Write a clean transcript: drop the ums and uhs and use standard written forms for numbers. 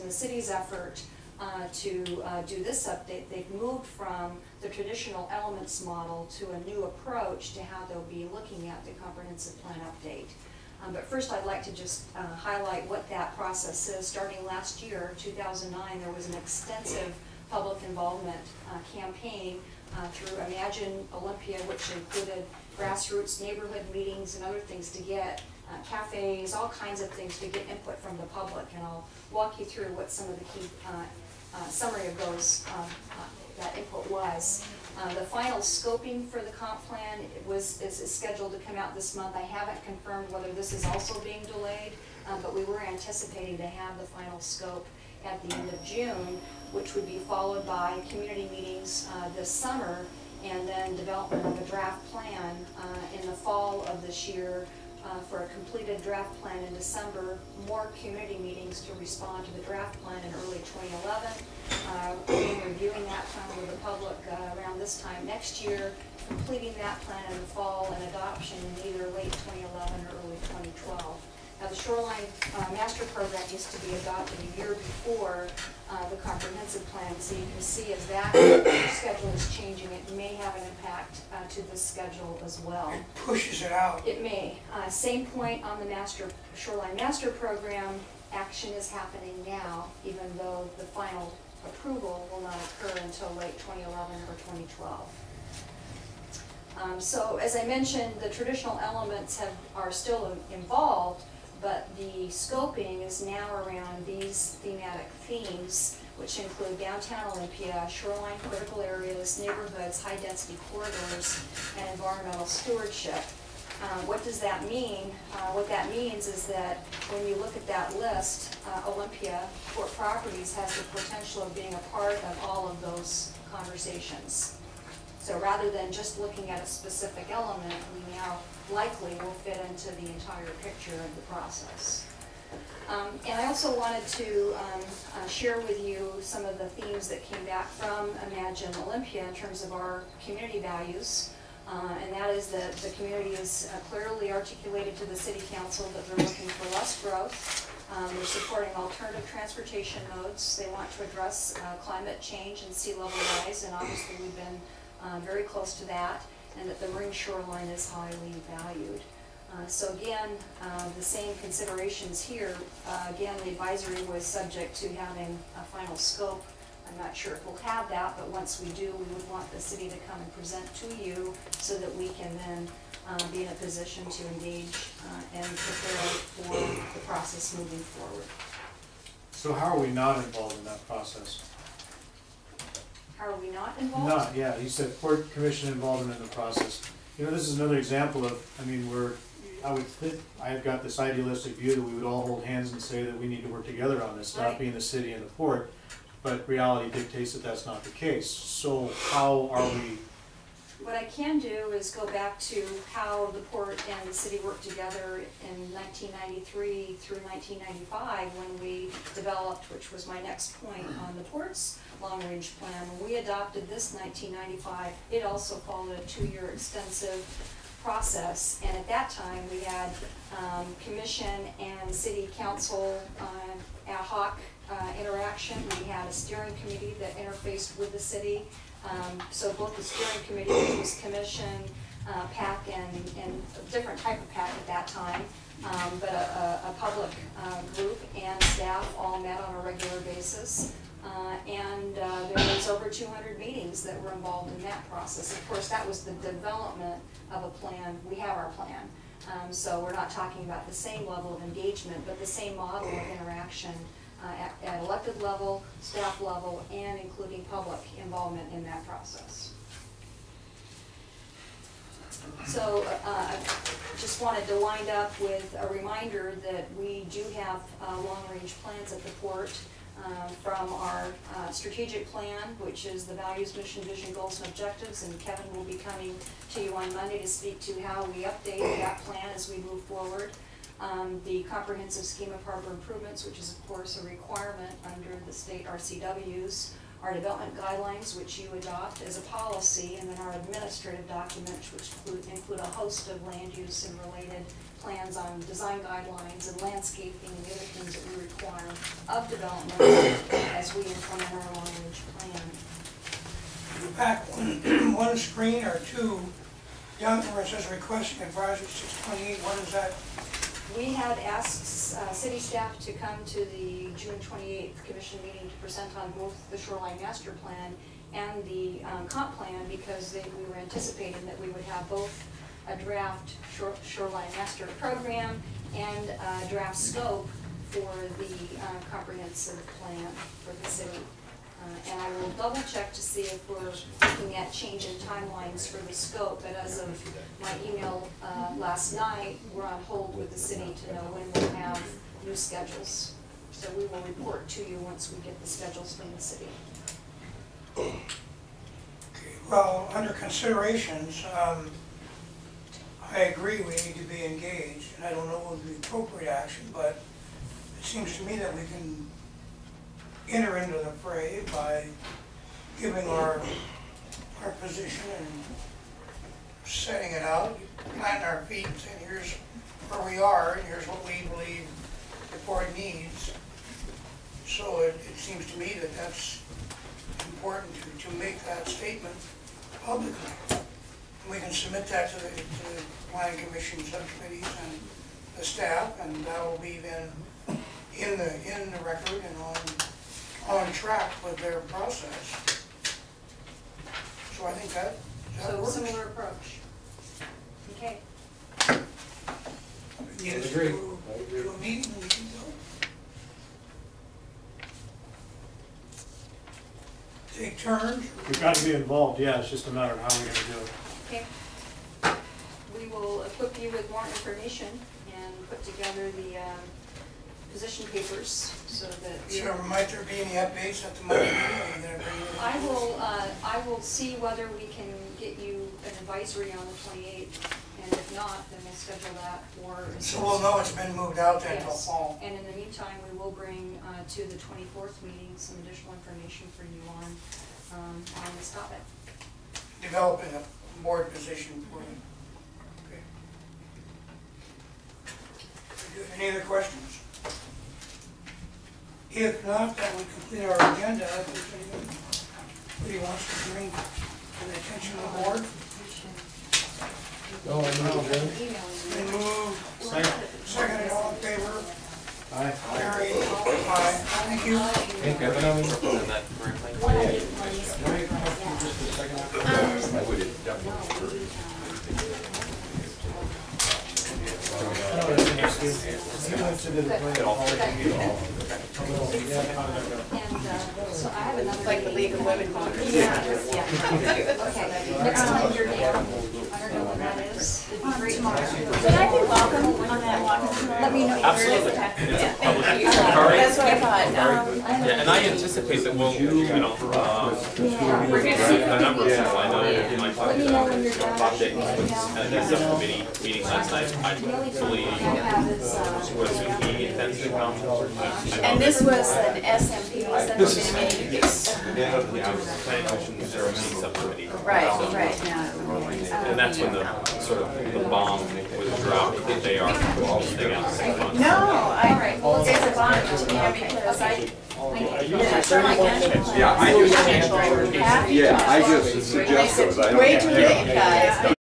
the city's effort to do this update, they've moved from the traditional elements model to a new approach to how they'll be looking at the comprehensive plan update. But first I'd like to just highlight what that process is. Starting last year, 2009, there was an extensive public involvement campaign through Imagine Olympia, which included grassroots neighborhood meetings and other things to get cafes, all kinds of things to get input from the public. And I'll walk you through what some of the key summary of those that input was. The final scoping for the comp plan is scheduled to come out this month. I haven't confirmed whether this is also being delayed, but we were anticipating to have the final scope at the end of June, which would be followed by community meetings this summer, and then development of a draft plan in the fall of this year for a completed draft plan in December, more community meetings to respond to the draft plan in early 2011, reviewing that plan with the public around this time next year, completing that plan in the fall, and adoption in either late 2011 or early 2012. Now, the Shoreline Master Program used to be adopted a year before the comprehensive plan, so you can see as that schedule is changing, it may have an impact to this schedule as well. It pushes it out. It may. Same point on the Shoreline Master Program, action is happening now, even though the final approval will not occur until late 2011 or 2012. So as I mentioned, the traditional elements are still involved, but the scoping is now around these thematic themes, which include downtown Olympia, shoreline critical areas, neighborhoods, high-density corridors, and environmental stewardship. What does that mean? What that means is that when you look at that list, Olympia, Port Properties, has the potential of being a part of all of those conversations. So rather than just looking at a specific element, we now likely will fit into the entire picture of the process. And I also wanted to share with you some of the themes that came back from Imagine Olympia in terms of our community values. And that is that the community is clearly articulated to the City Council that they're looking for less growth. They're supporting alternative transportation modes. They want to address climate change and sea level rise, and obviously we've been very close to that, and that the marine shoreline is highly valued. So again, the same considerations here. Again, the advisory was subject to having a final scope. I'm not sure if we'll have that, but once we do, we would want the city to come and present to you so that we can then be in a position to engage and prepare for the process moving forward. So how are we not involved in that process? How are we not involved? Not, yeah. You said Port Commission involvement in the process. You know, this is another example of, I mean, I would think, I've got this idealistic view that we would all hold hands and say that we need to work together on this, not being the city and the port, but reality dictates that that's not the case. So how are we? What I can do is go back to how the port and the city worked together in 1993 through 1995 when we developed, which was my next point on the port's long-range plan. When we adopted this 1995, it also followed a 2-year extensive process, and at that time we had commission and city council ad hoc interaction. We had a steering committee that interfaced with the city. So both the steering committee, which was commission, PAC, and a different type of PAC at that time, but a public group and staff all met on a regular basis. And there was over 200 meetings that were involved in that process. Of course, that was the development of a plan. We have our plan. So we're not talking about the same level of engagement, but the same model of interaction at elected level, staff level, and including public involvement in that process. So I just wanted to wind up with a reminder that we do have long-range plans at the port from our strategic plan, which is the values, mission, vision, goals, and objectives, and Kevin will be coming to you on Monday to speak to how we update that plan as we move forward. The comprehensive scheme of harbor improvements, which is of course a requirement under the state RCWs, our development guidelines, which you adopt as a policy, and then our administrative documents, which include a host of land use and related plans on design guidelines and landscaping and the other things that we require of development as we implement our long-range plan. Back one screen or two, down where it says requesting advisory 628, what is that? We had asked city staff to come to the June 28th commission meeting to present on both the shoreline master plan and the comp plan, because we were anticipating that we would have both a draft shoreline master program and a draft scope for the comprehensive plan for the city. And I will double check to see if we're looking at change in timelines for the scope, but as of my email last night, we're on hold with the city to know when we'll have new schedules. So we will report to you once we get the schedules from the city. Okay, well, under considerations, I agree we need to be engaged, and I don't know what would be appropriate action, but it seems to me that we can enter into the fray by giving our position and setting it out, planting our feet and saying, here's where we are, and here's what we believe the board needs. So it seems to me that that's important to make that statement publicly. And we can submit that to the planning commission subcommittees and the staff, and that will be then in the record and on track with their process. So I think that works. So similar approach. Okay. Need us to a meeting, we can go. Take turns. We've got to be involved, yeah, it's just a matter of how we're going to do it. Okay. We will equip you with more information and put together the position papers so that. So might there be any updates at the moment? I will see whether we can get you an advisory on the 28th, and if not, then we'll schedule that for. So we'll know it's been moved out then until Yes. fall. And in the meantime, we will bring to the 24th meeting some additional information for you on this topic. Developing a board position for it. Okay. Very good. Any other questions? If not, then we complete our agenda. If there's anybody who wants to bring to the attention of the board. Been moved. Seconded, all in favor? Aye. Carried. Aye. Thank you. So I have another. Like the League of Women. Yeah. Okay, next time you're down, I don't know when that is. It'd be great tomorrow. Should I be welcome on that walk tomorrow? Let me know. Absolutely. Yeah. That's what I thought. Yeah, and I anticipate that we'll, we're gonna see the number of people. I know in my Let me know when you're done. Bob Dick was at the subcommittee meeting last night. I The only thing fully I have is, was he intends to come. And this was an SMP, subcommittee. Planning Commission ceremony subcommittee. Right, right, yeah. And that's when the sort of the bomb was dropped that they are this thing out 6 months. No, there's a bond to me because I. Yeah, I just suggested, I don't. Way too late, guys.